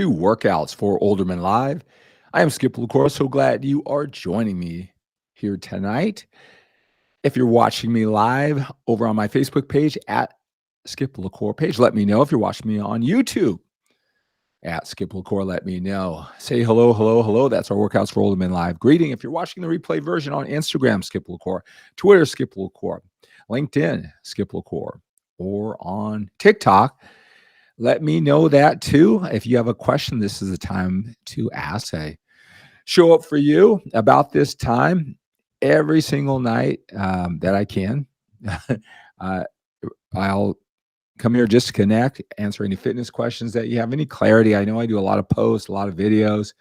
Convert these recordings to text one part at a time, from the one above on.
to Workouts for Older Men Live. I am 𝗕𝗂𝗄𝗏. So glad you are joining me here tonight. If you're watching me live over on my Facebook page at 𝗕𝗂𝗄𝗏 page, let me know. If you're watching me on YouTube at 𝗕𝗂𝗄𝗏, let me know. Say hello, hello, hello. That's our Workouts for Older Men Live greeting. If you're watching the replay version on Instagram, 𝗕𝗂𝗄𝗏, Twitter, 𝗕𝗂𝗄𝗏, LinkedIn, 𝗕𝗂𝗄𝗏, or on TikTok, let me know that too. If you have a question, this is the time to ask. I show up for you about this time every single night that I can. I'll come here just to connect, answer any fitness questions that you have, any clarity. I know I do a lot of posts, a lot of videos.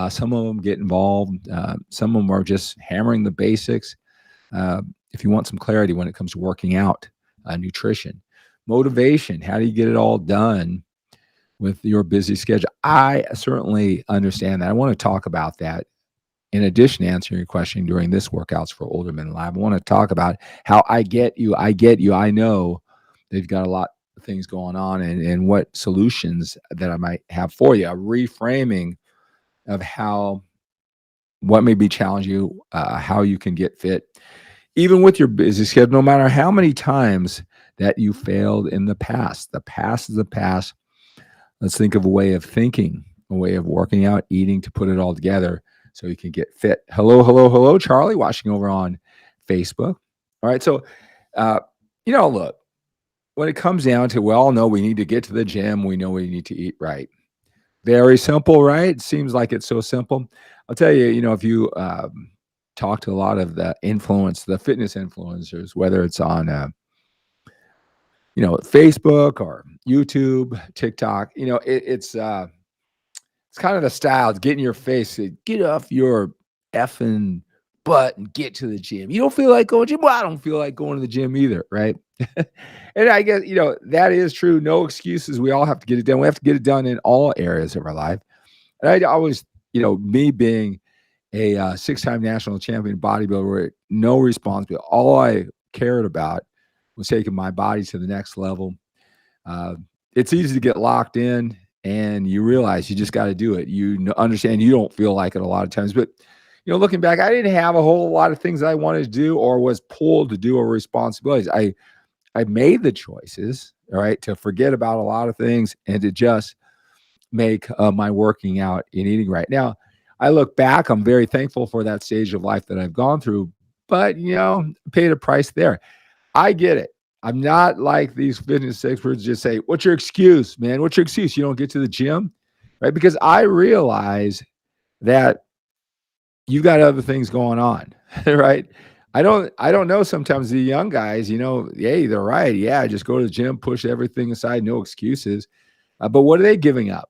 Some of them get involved. Some of them are just hammering the basics. If you want some clarity when it comes to working out, nutrition, motivation, how do you get it all done with your busy schedule? I certainly understand that. I want to talk about that. In addition to answering your question during this Workouts for Older Men Live, I want to talk about how I get you. I know they've got a lot of things going on and what solutions that I might have for you. A reframing of what may be challenging you, how you can get fit, even with your busy schedule, no matter how many times that you failed in the past. The past is the past. Let's think of a way of thinking, a way of working out, eating to put it all together so you can get fit. Hello, hello, hello, Charlie, watching over on Facebook. All right, so, look, when it comes down to, we all know we need to get to the gym. We know we need to eat right. Very simple, right? It seems like it's so simple. I'll tell you, if you talk to a lot of the fitness influencers, whether it's on Facebook or YouTube, TikTok, it's kind of the style. It's get in your face, get off your effing butt and get to the gym. You don't feel like going to the gym? Well, I don't feel like going to the gym either, right? And I guess, that is true. No excuses. We all have to get it done. We have to get it done in all areas of our life. And I always, me being a 6-time national champion bodybuilder, no responsibility. All I cared about was taking my body to the next level. It's easy to get locked in, and you realize you just got to do it. You understand you don't feel like it a lot of times, but looking back, I didn't have a whole lot of things I wanted to do or was pulled to do or responsibilities. I made the choices, all right, to forget about a lot of things and to just make my working out and eating right. Now, I look back, I'm very thankful for that stage of life that I've gone through, but, paid a price there. I get it. I'm not like these fitness experts just say, what's your excuse, man? What's your excuse? You don't get to the gym, right? Because I realize that you got other things going on, right? I don't know sometimes the young guys, hey, they're right. Yeah, just go to the gym, push everything aside, no excuses. But what are they giving up?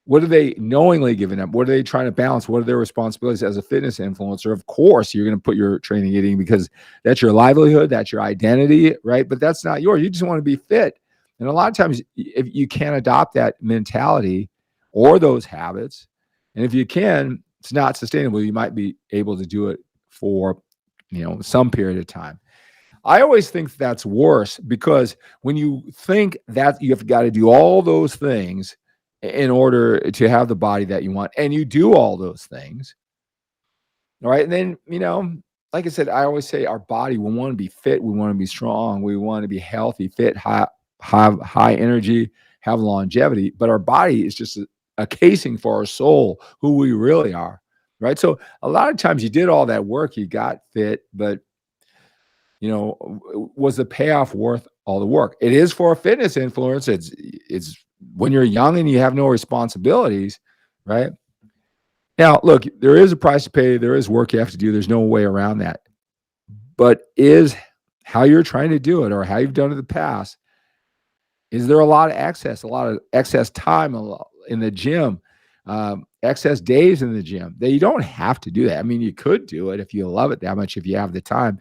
What are they knowingly giving up? What are they trying to balance? What are their responsibilities as a fitness influencer? Of course, you're going to put your training eating because that's your livelihood, that's your identity, right? But that's not yours. You just want to be fit. And a lot of times, if you can't adopt that mentality or those habits, and if you can, it's not sustainable. You might be able to do it for, some period of time. I always think that's worse because when you think that you've got to do all those things in order to have the body that you want, and you do all those things, all right, and then, like I said, I always say our body, we want to be fit, we want to be strong, we want to be healthy, fit, have high energy, have longevity, but our body is just a casing for our soul, who we really are, right? So a lot of times you did all that work, you got fit, but was the payoff worth all the work? It is for a fitness influence. It's when you're young and you have no responsibilities, right? Now, look, there is a price to pay. There is work you have to do. There's no way around that. But is how you're trying to do it or how you've done it in the past, is there a lot of excess time in the gym, excess days in the gym that you don't have to do that? I mean, you could do it if you love it that much, if you have the time.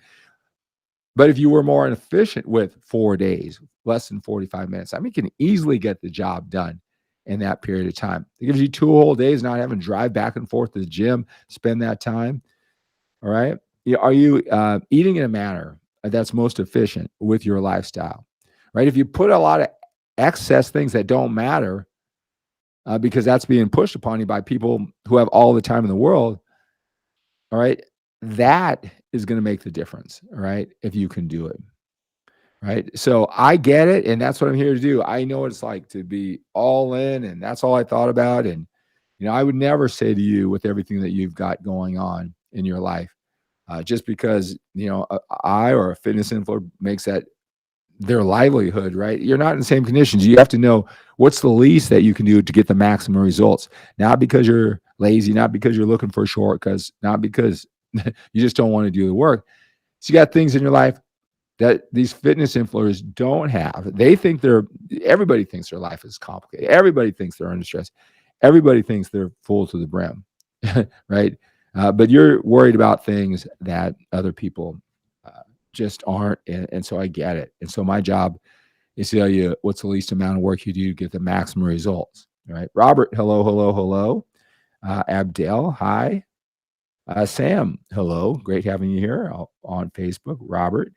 But if you were more efficient with 4 days, less than 45 minutes, I mean, you can easily get the job done in that period of time. It gives you 2 whole days, not having to drive back and forth to the gym, spend that time. All right. Are you eating in a manner that's most efficient with your lifestyle, right? If you put a lot of excess things that don't matter because that's being pushed upon you by people who have all the time in the world. All right. That is going to make the difference. All right. If you can do it. Right. So I get it. And that's what I'm here to do. I know what it's like to be all in. And that's all I thought about. And, I would never say to you, with everything that you've got going on in your life, just because, I or a fitness influencer makes that their livelihood, right? You're not in the same conditions. You have to know what's the least that you can do to get the maximum results. Not because you're lazy, not because you're looking for shortcuts, not because you just don't want to do the work. So you got things in your life that these fitness influencers don't have. They think everybody thinks their life is complicated. Everybody thinks they're under stress. Everybody thinks they're full to the brim, right? But you're worried about things that other people just aren't. And so I get it. And so my job is to tell you what's the least amount of work you do to get the maximum results, right? Robert, hello, hello, hello. Abdel, hi. Sam, hello. Great having you here on Facebook. Robert.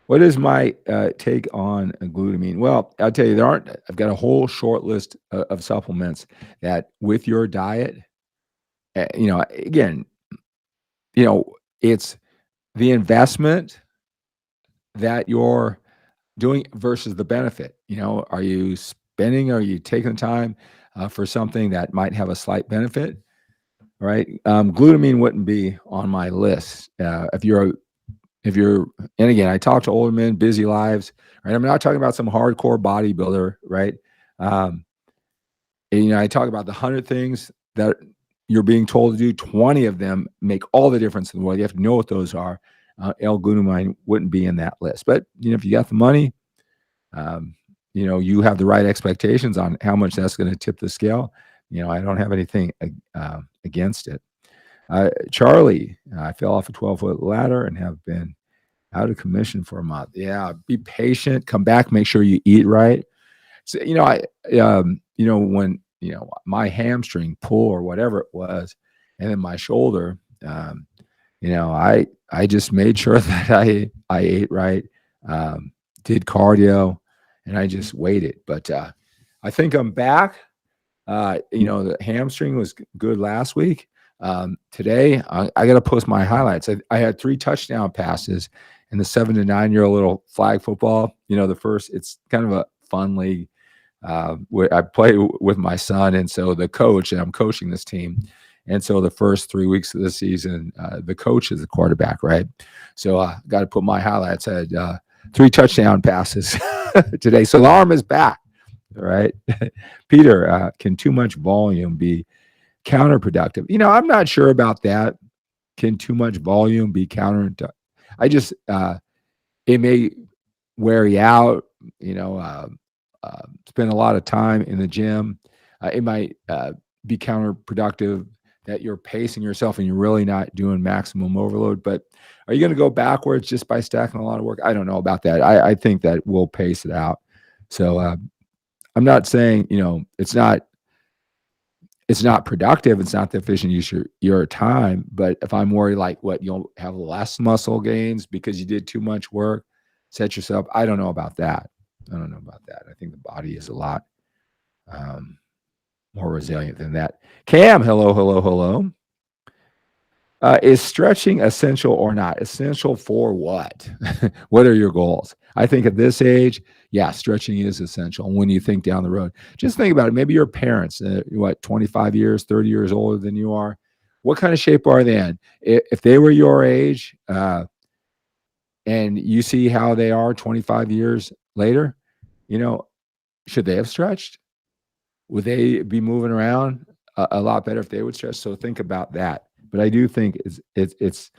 What is my take on glutamine? Well, I'll tell you, I've got a whole short list of supplements that with your diet, again, it's the investment that you're doing versus the benefit. Are you spending, are you taking time for something that might have a slight benefit? Right? Glutamine wouldn't be on my list. If you're, and again, I talk to older men, busy lives, right? I'm not talking about some hardcore bodybuilder, right? I talk about the 100 things that you're being told to do. 20 of them make all the difference in the world. You have to know what those are. L-glutamine wouldn't be in that list. But, if you got the money, you have the right expectations on how much that's going to tip the scale. I don't have anything against it. Charlie, I fell off a 12-foot ladder and have been out of commission for a month. Yeah, be patient. Come back. Make sure you eat right. So, when my hamstring pull or whatever it was, and then my shoulder, I just made sure that I ate right, did cardio, and I just waited. But I think I'm back. The hamstring was good last week. Today, I got to post my highlights. I had 3 touchdown passes in the 7 to 9 year old little flag football. It's kind of a fun league. I play with my son, and so the coach, and I'm coaching this team. And so the first 3 weeks of the season, the coach is the quarterback, right? So I got to put my highlights. I had 3 touchdown passes today. So the arm is back, all right? Peter, can too much volume be counterproductive? I'm not sure about that. Can too much volume be counterproductive? I just, it may wear you out, spend a lot of time in the gym. It might be counterproductive that you're pacing yourself and you're really not doing maximum overload. But are you going to go backwards just by stacking a lot of work? I don't know about that. I think that we'll pace it out. So I'm not saying, it's not productive. It's not the efficient use of your time. But if I'm worried, you'll have less muscle gains because you did too much work, set yourself. I don't know about that. I think the body is a lot more resilient than that. Cam, hello, hello, hello. Is stretching essential or not? Essential for what? What are your goals? I think at this age, yeah, stretching is essential. When you think down the road, just think about it. Maybe your parents, 25 years, 30 years older than you are. What kind of shape are they in? If they were your age and you see how they are 25 years later, should they have stretched? Would they be moving around a lot better if they would stretch? So think about that. But I do think it's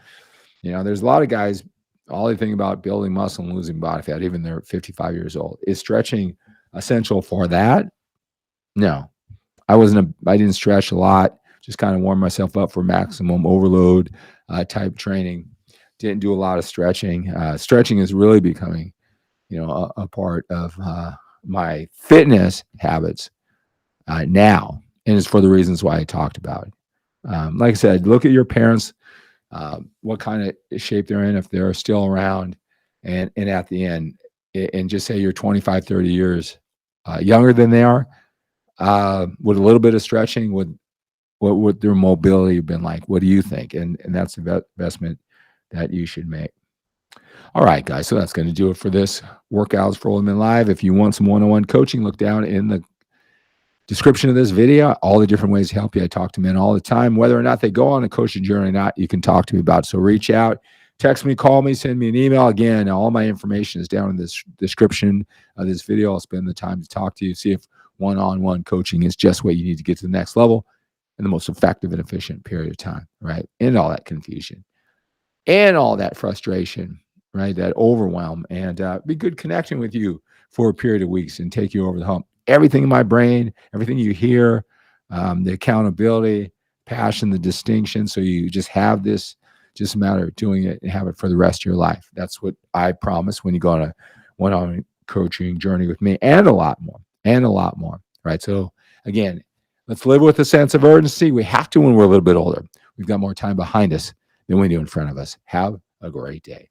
there's a lot of guys, all they think about building muscle and losing body fat, even they're 55 years old. Is stretching essential for that? No, I didn't stretch a lot, just kind of warm myself up for maximum overload type training. Didn't do a lot of stretching. Stretching is really becoming, a part of my fitness habits now. And it's for the reasons why I talked about it. Like I said, look at your parents, what kind of shape they're in, if they're still around, and at the end, and just say you're 25, 30 years younger than they are, with a little bit of stretching, what would their mobility have been like? What do you think? And that's the investment that you should make. All right, guys. So that's going to do it for this Workouts for Older Men Live. If you want some one-on-one coaching, look down in the description of this video, all the different ways to help you. I talk to men all the time, whether or not they go on a coaching journey or not, you can talk to me about it. So reach out, text me, call me, send me an email. Again, all my information is down in this description of this video. I'll spend the time to talk to you, see if one-on-one coaching is just what you need to get to the next level in the most effective and efficient period of time, right? And all that confusion and all that frustration, right? That overwhelm, and be good connection with you for a period of weeks and take you over the hump. Everything in my brain, everything you hear, the accountability, passion, the distinction. So you just have this, just a matter of doing it and have it for the rest of your life. That's what I promise when you go on a one-on-one coaching journey with me, and a lot more, right? So again, let's live with a sense of urgency. We have to when we're a little bit older. We've got more time behind us than we do in front of us. Have a great day.